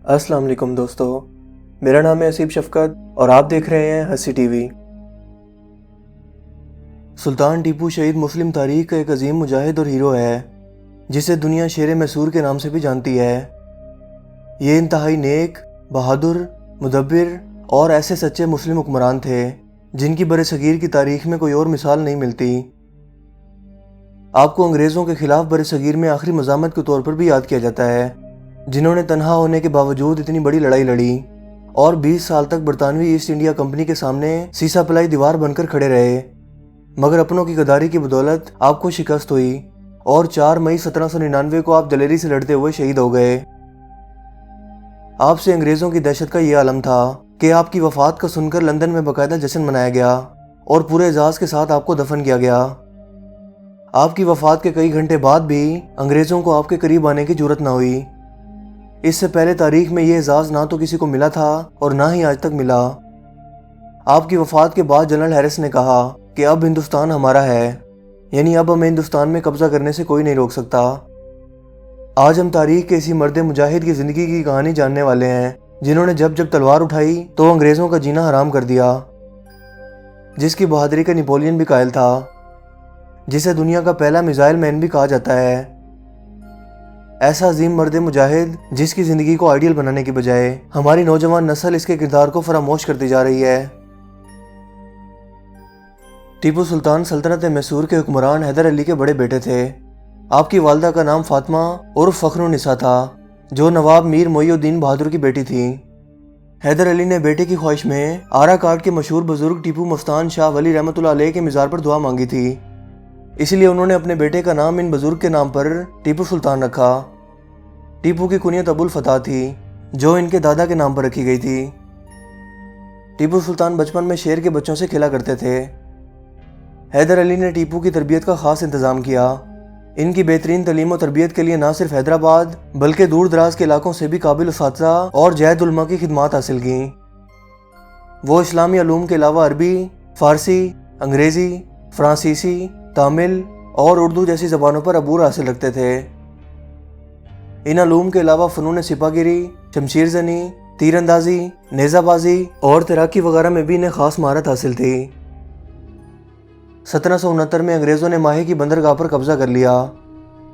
अस्सलाम वालेकुम दोस्तों, मेरा नाम है असीब शफकत और आप देख रहे हैं हंसी टीवी। सुल्तान टीपू शहीद मुस्लिम तारीख का एक अजीम मुजाहिद और हीरो है जिसे दुनिया शेर मैसूर के नाम से भी जानती है। ये इंतहाई नेक, बहादुर, मुदब्बिर और ऐसे सच्चे मुस्लिम हुक्मरान थे जिनकी बरसगीर की तारीख में कोई और मिसाल नहीं मिलती। आपको अंग्रेज़ों के खिलाफ बरसगीर में आखिरी मज़ामत के तौर पर भी याद किया जाता है, जिन्होंने तन्हा होने के बावजूद इतनी बड़ी लड़ाई लड़ी और 20 साल तक बरतानवी ईस्ट इंडिया कंपनी के सामने सीसा पलाई दीवार बनकर खड़े रहे। मगर अपनों की गद्दारी की बदौलत आपको शिकस्त हुई और 4 मई 1799 को आप दलेरी से लड़ते हुए शहीद हो गए। आपसे अंग्रेज़ों की दहशत का ये आलम था कि आपकी वफात का सुनकर लंदन में बाकायदा जश्न मनाया गया और पूरे एजाज़ के साथ आपको दफन किया गया। आपकी वफात के कई घंटे बाद भी अंग्रेज़ों को आपके करीब आने की जुर्रत ना हुई। इससे पहले तारीख में ये एजाज़ ना तो किसी को मिला था और ना ही आज तक मिला। आपकी वफात के बाद जनरल हैरिस ने कहा कि अब हिंदुस्तान हमारा है, यानी अब हमें हिंदुस्तान में कब्जा करने से कोई नहीं रोक सकता। आज हम तारीख के इसी मर्द मुजाहिद की ज़िंदगी की कहानी जानने वाले हैं जिन्होंने जब जब तलवार उठाई तो अंग्रेज़ों का जीना हराम कर दिया, जिसकी बहादुरी का नेपोलियन भी कायल था, जिसे दुनिया का पहला मिसाइल मैन भी कहा जाता है। ऐसा अजीम मर्द मुजाहिद जिसकी ज़िंदगी को आइडियल बनाने की बजाय हमारी नौजवान नस्ल इसके किरदार को फरामोश करती जा रही है। टीपू सुल्तान सल्तनत मैसूर के हुक्मरान हैदर अली के बड़े बेटे थे। आपकी वालदा का नाम फातिमा उर्फ फखरुन्निसा था, जो नवाब मीर मोइनुद्दीन बहादुर की बेटी थी। हैदर अली ने बेटे की ख्वाहिश में आरा काट के मशहूर बुजुर्ग टीपू मस्तान शाह वली रहमतुल्लाह अलैह के मज़ार पर दुआ मांगी थी। इसलिए उन्होंने अपने बेटे का नाम इन बुजुर्ग के नाम पर टीपू सुल्तान रखा। टीपू की कुनियत अबुल फतह थी, जो इनके दादा के नाम पर रखी गई थी। टीपू सुल्तान बचपन में शेर के बच्चों से खेला करते थे। हैदर अली ने टीपू की तरबियत का खास इंतज़ाम किया। इनकी बेहतरीन तलीम और तरबियत के लिए न सिर्फ हैदराबाद बल्कि दूर दराज के इलाकों से भी काबिल उस्तादा और जैद उलमा की खिदमात हासिल की। वो इस्लामी उलूम के अलावा अरबी, फ़ारसी, अंग्रेज़ी, फ्रांसीसी, तमिल और उर्दू जैसी ज़बानों पर अबूर हासिल रखते थे। इन उलूम के अलावा फ़नून सिपागिरी, शमशीर ज़नी, तीरंदाजी, नेज़ाबाजी और तैराकी वगैरह में भी इन्हें ख़ास महारत हासिल थी। 1769 में अंग्रेज़ों ने माहे की बंदरगाह पर कब्ज़ा कर लिया।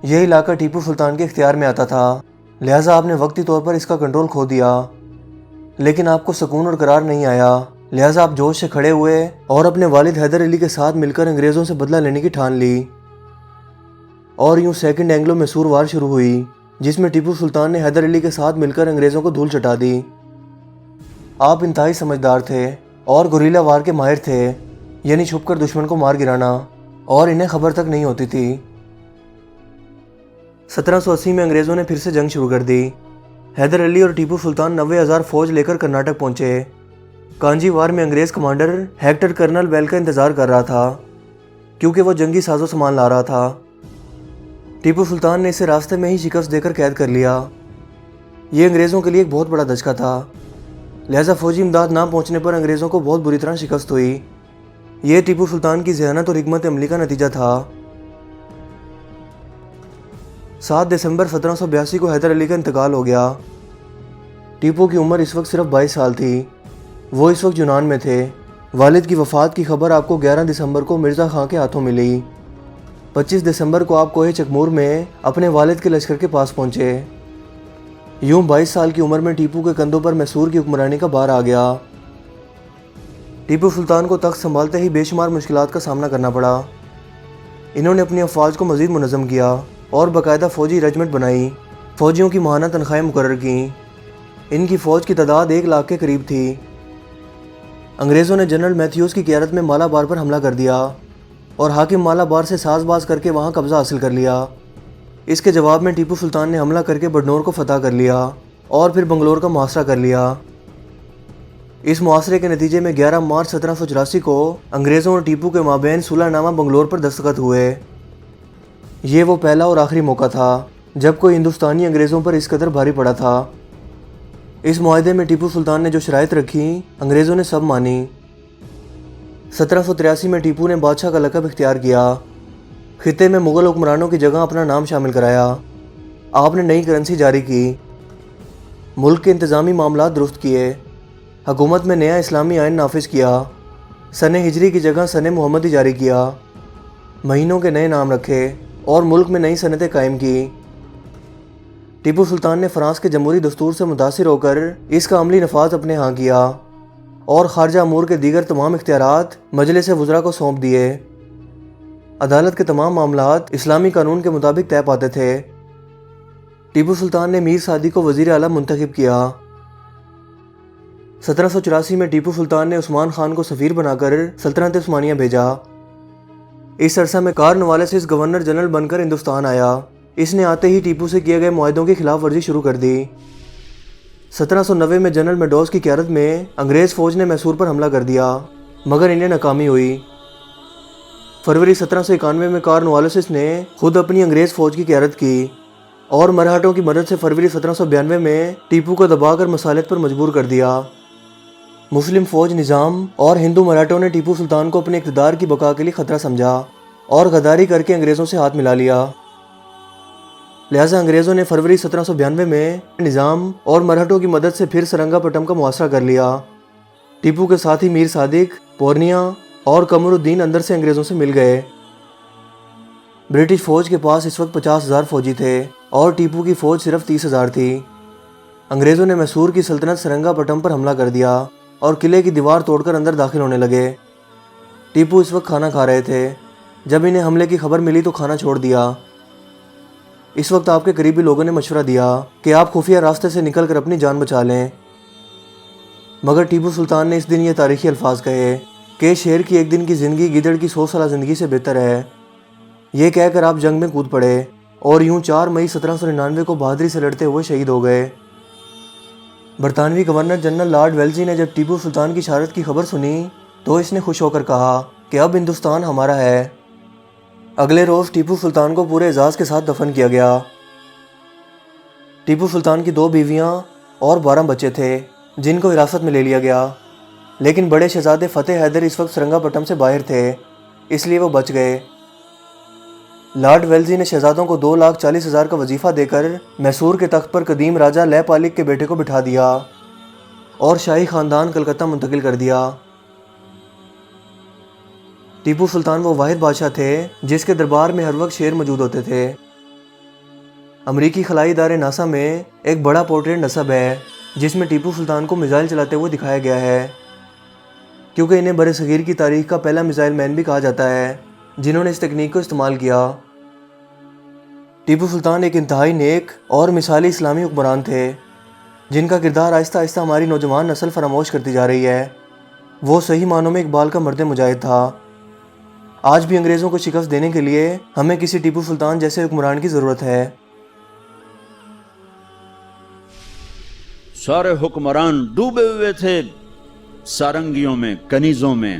यह इलाका टीपू सुल्तान के इख्तियार में आता था, लिहाजा आपने वक्ती तौर पर इसका कंट्रोल खो दिया। लेकिन आपको सुकून और करार नहीं आया, लिहाजा आप जोश से खड़े हुए और अपने वालिद हैदर अली के साथ मिलकर अंग्रेज़ों से बदला लेने की ठान ली। और यूँ सेकंड एंग्लो मैसूर वार शुरू हुई, जिसमें टीपू सुल्तान ने हैदर अली के साथ मिलकर अंग्रेज़ों को धूल चटा दी। आप इंतहाई समझदार थे और गुरीला वार के माहिर थे, यानी छुपकर दुश्मन को मार गिराना, और इन्हें खबर तक नहीं होती थी। 1780 में अंग्रेज़ों ने फिर से जंग शुरू कर दी। हैदर अली और टीपू सुल्तान 90,000 फौज लेकर कर्नाटक पहुंचे। कांजी वार में अंग्रेज़ कमांडर हेक्टर कर्नल वेल का इंतज़ार कर रहा था, क्योंकि वो जंगी साजो सामान ला रहा था। टीपू सुल्तान ने इसे रास्ते में ही शिकस्त देकर कैद कर लिया। ये अंग्रेज़ों के लिए एक बहुत बड़ा धचका था, लिहाजा फौजी इमदाद ना पहुंचने पर अंग्रेज़ों को बहुत बुरी तरह शिकस्त हुई। ये टीपू सुल्तान की ज़हानत और हिकमत अमली का नतीजा था। 7 दिसंबर 1782 को हैदर अली का इंतकाल हो गया। टीपू की उम्र इस वक्त सिर्फ 22 साल थी। वो इस वक्त यूनान में थे। वालिद की वफ़ात की खबर आपको 11 दिसंबर को मिर्ज़ा खां के हाथों मिली। 25 दिसंबर को आप कोहे चकमूर में अपने वालिद के लश्कर के पास पहुंचे। यूं 22 साल की उम्र में टीपू के कंधों पर मैसूर की हुक्मरानी का भार आ गया। टीपू सुल्तान को तख्त संभालते ही बेशुमार मुश्किलात का सामना करना पड़ा। इन्होंने अपनी अफवाज को मज़ीद मुनज़्ज़म किया और बाकायदा फ़ौजी रेजिमेंट बनाई। फ़ौजियों की माहाना तनख्वाहें मुकर्रर की। इनकी फ़ौज की तादाद 1 लाख के करीब थी। अंग्रेज़ों ने जनरल मैथ्यूज़ की क़ियादत में मालाबार पर हमला कर दिया और हाकिम मालाबार से साज़बाज़ करके वहाँ कब्ज़ा हासिल कर लिया। इसके जवाब में टीपू सुल्तान ने हमला करके बडनौर को फ़तह कर लिया और फिर बंगलोर का मुहासरा कर लिया। इस मुहासरे के नतीजे में 11 मार्च 1784 को अंग्रेज़ों और टीपू के माबैन सुलहनामा बंगलोर पर दस्तखत हुए। ये वो पहला और आखिरी मौका था जब कोई हिंदुस्तानी अंग्रेज़ों पर इस कदर भारी पड़ा था। इस मुआहदे में टीपू सुल्तान ने जो शराइत रखी, अंग्रेज़ों ने सब मानी। 1783 में टीपू ने बादशाह का लक़ब इख्तियार किया। खित्ते में मुग़ल हुक्मरानों की जगह अपना नाम शामिल कराया। आपने नई करेंसी जारी की। ملک کے انتظامی معاملات درست کیے، حکومت میں نیا اسلامی آئین نافذ کیا، سن ہجری کی جگہ سن محمدی جاری کیا، مہینوں کے نئے نام رکھے اور ملک میں نئی صنعتیں قائم کی۔ ٹیپو سلطان نے فرانس کے جمہوری دستور سے متاثر ہو کر اس کا عملی نفاذ اپنے ہاں کیا اور خارجہ امور کے دیگر تمام اختیارات مجلس وزراء کو سونپ دیے۔ عدالت کے تمام معاملات اسلامی قانون کے مطابق طے پاتے تھے۔ ٹیپو سلطان نے میر سعدی کو وزیر اعلیٰ منتخب کیا۔ 1784 میں ٹیپو سلطان نے عثمان خان کو سفیر بنا کر سلطنت عثمانیہ بھیجا۔ اس عرصہ میں کارنوالیس گورنر جنرل بن کر ہندوستان آیا۔ اس نے آتے ہی ٹیپو سے کیے گئے معاہدوں کی خلاف ورزی شروع کر دی۔ 1790 میں جنرل میڈوز کی قیادت میں انگریز فوج نے میسور پر حملہ کر دیا، مگر انہیں ناکامی ہوئی۔ فروری 1791 میں کارنوالیس نے خود اپنی انگریز فوج کی قیادت کی اور مرہٹوں کی مدد سے فروری 1792 میں ٹیپو کو دبا کر مصالحت پر مجبور کر دیا۔ مسلم فوج نظام اور ہندو مراٹھوں نے ٹیپو سلطان کو اپنے اقتدار کی بقا کے لیے خطرہ سمجھا اور غداری کر کے انگریزوں سے ہاتھ ملا لیا۔ لہٰذا انگریزوں نے فروری 1792 میں نظام اور مرہٹوں کی مدد سے پھر سرنگا پٹم کا محاصرہ کر لیا۔ ٹیپو کے ساتھی میر صادق، پورنیا اور قمر الدین اندر سے انگریزوں سے مل گئے۔ برٹش فوج کے پاس اس وقت 50,000 فوجی تھے اور ٹیپو کی فوج صرف 30,000 تھی۔ انگریزوں نے میسور کی سلطنت سرنگا پٹم پر حملہ کر دیا اور قلعے کی دیوار توڑ کر اندر داخل ہونے لگے۔ ٹیپو اس وقت کھانا کھا رہے تھے۔ جب انہیں حملے کی خبر ملی تو کھانا چھوڑ دیا۔ اس وقت آپ کے قریبی لوگوں نے مشورہ دیا کہ آپ خفیہ راستے سے نکل کر اپنی جان بچا لیں، مگر ٹیپو سلطان نے اس دن یہ تاریخی الفاظ کہے کہ شیر کی ایک دن کی زندگی گیدڑ کی 100 سالہ زندگی سے بہتر ہے۔ یہ کہہ کر آپ جنگ میں کود پڑے اور یوں 4 مئی 1799 کو بہادری سے لڑتے ہوئے شہید ہو گئے۔ برطانوی گورنر جنرل لارڈ ویلزی نے جب ٹیپو سلطان کی شہادت کی خبر سنی تو اس نے خوش ہو کر کہا کہ اب ہندوستان ہمارا ہے۔ اگلے روز ٹیپو سلطان کو پورے اعزاز کے ساتھ دفن کیا گیا۔ ٹیپو سلطان کی 2 بیویاں اور 12 بچے تھے جن کو حراست میں لے لیا گیا، لیکن بڑے شہزادے فتح حیدر اس وقت سرنگا پٹم سے باہر تھے، اس لیے وہ بچ گئے۔ لارڈ ویلزی نے شہزادوں کو 2,40,000 کا وظیفہ دے کر میسور کے تخت پر قدیم راجہ لے پالک کے بیٹے کو بٹھا دیا اور شاہی خاندان کلکتہ منتقل کر دیا۔ ٹیپو سلطان وہ واحد بادشاہ تھے جس کے دربار میں ہر وقت شیر موجود ہوتے تھے۔ امریکی خلائی ادارے ناسا میں ایک بڑا پورٹریٹ نصب ہے جس میں ٹیپو سلطان کو میزائل چلاتے ہوئے دکھایا گیا ہے، کیونکہ انہیں برِ صغیر کی تاریخ کا پہلا میزائل مین بھی کہا جاتا ہے جنہوں نے اس تکنیک کو استعمال کیا۔ ٹیپو سلطان ایک انتہائی نیک اور مثالی اسلامی حکمران تھے جن کا کردار آہستہ آہستہ ہماری نوجوان نسل فراموش کرتی جا رہی ہے۔ وہ صحیح معنوں میں اقبال کا مرد مجاہد تھا۔ آج بھی انگریزوں کو شکست دینے کے لیے ہمیں کسی ٹیپو سلطان جیسے حکمران کی ضرورت ہے۔ سارے حکمران ڈوبے ہوئے تھے سارنگیوں میں، کنیزوں میں،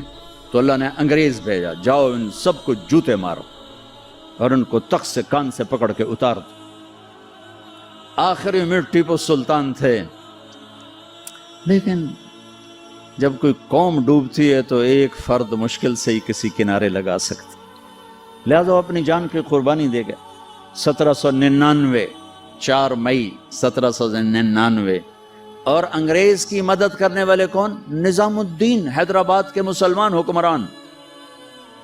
تو اللہ نے انگریز بھیجا، جاؤ ان سب کو جوتے مارو اور ان کو تخت سے کان سے پکڑ کے اتار دو۔ آخری میں ٹیپو سلطان تھے، لیکن جب کوئی قوم ڈوبتی ہے تو ایک فرد مشکل سے ہی کسی کنارے لگا سکتا، لہذا وہ اپنی جان کی قربانی دے گئے۔ 1799 4 مئی 1799، اور انگریز کی مدد کرنے والے کون؟ نظام الدین، حیدرآباد کے مسلمان حکمران۔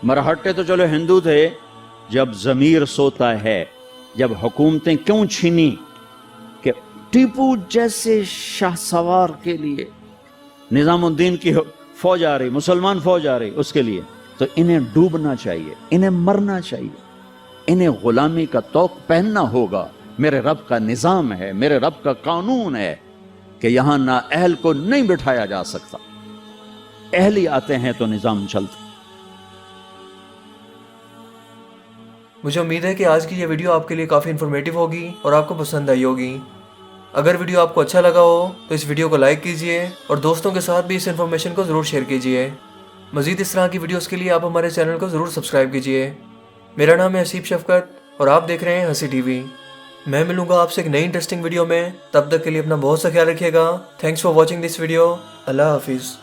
مرہٹے تو چلو ہندو تھے، جب ضمیر سوتا ہے، جب حکومتیں کیوں چھینی کہ ٹیپو جیسے شاہ سوار کے لیے نظام الدین کی فوج آ رہی، مسلمان فوج آ رہی، اس کے لیے تو انہیں ڈوبنا چاہیے، انہیں مرنا چاہیے، انہیں غلامی کا طوق پہننا ہوگا۔ میرے رب کا نظام ہے، میرے رب کا قانون ہے کہ یہاں نااہل کو نہیں بٹھایا جا سکتا، اہلی آتے ہیں تو نظام چلتا۔ مجھے امید ہے کہ آج کی یہ ویڈیو آپ کے لیے کافی انفارمیٹیو ہوگی اور آپ کو پسند آئی ہوگی۔ اگر ویڈیو آپ کو اچھا لگا ہو تو اس ویڈیو کو لائک کیجئے اور دوستوں کے ساتھ بھی اس انفارمیشن کو ضرور شیئر کیجئے۔ مزید اس طرح کی ویڈیوز کے لیے آپ ہمارے چینل کو ضرور سبسکرائب کیجئے۔ میرا نام ہے حسیب شفقت اور آپ دیکھ رہے ہیں ہنسی ٹی وی۔ میں ملوں گا آپ سے ایک نئی انٹرسٹنگ ویڈیو میں، تب تک کے لیے اپنا بہت سا خیال رکھیے گا۔ Thanks for watching this video. اللہ حافظ۔